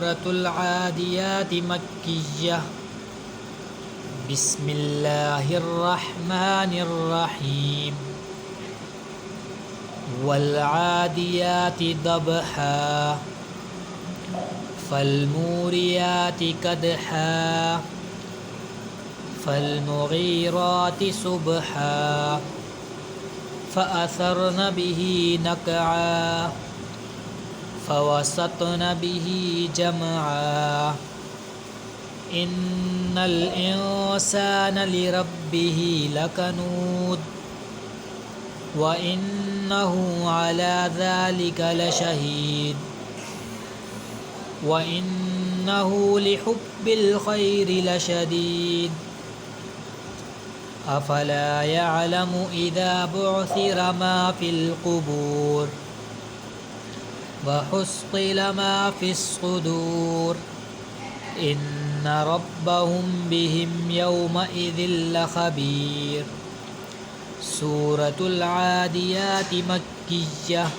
सूरतुल आदियात मक्किय्यह। बिस्मिल्लाहिर्रहमानिर्रहीम। वल आदियाति दबहा फल्मूरियाति कदहा फल्मुगीराति सुबहा फ़असरन बिही नक़आ फ़वसतन बिही जमआ। इन्नल इंसान लिरब्बिही लकनूद व इन्नहु अला ज़ालिका लशहीद व इन्नहु लिहुब्बिल खैरि लशदीद। अफला यअलमु इज़ा बुअसिर मा फ़िल क़ुबूर व हुस्सिल मा फ़िस सुदूर। इन्न रब्बहुम बिहिम यौमइज़िन लख़बीर। सूरतुल आदियाति मक्किय्यह।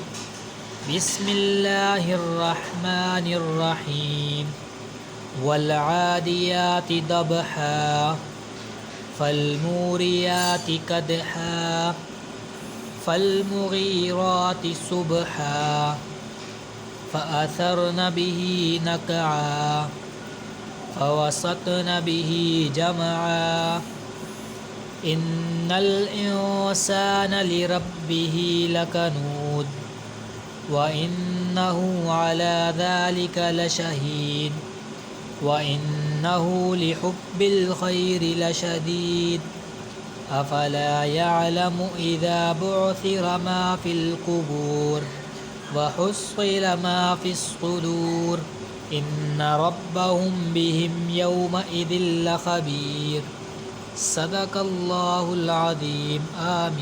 बिस्मिल्लाहिर्रहमानिर्रहीम। वल आदियाति दबहा फल्मूरियाति कदहा फल्मुगीराति सुबहा फ़असरन बिही नक़आ फ़वसतन बिही जमआ। इन्नल इंसान लिरब्बिही लकनूद व इन्नहु अला ज़ालिका लशहीद व इन्नहु लिहुब्बिल खैरि लशदीद। अफला यअलमु इज़ा बुअसिर मा फ़िल क़ुबूर व हुस्सिल मा फ़िस सुदूर। इन्न रब्बहुम बिहिम यौमइज़िन लख़बीर। सदक़ल्लाहुल अज़ीम। आमीन।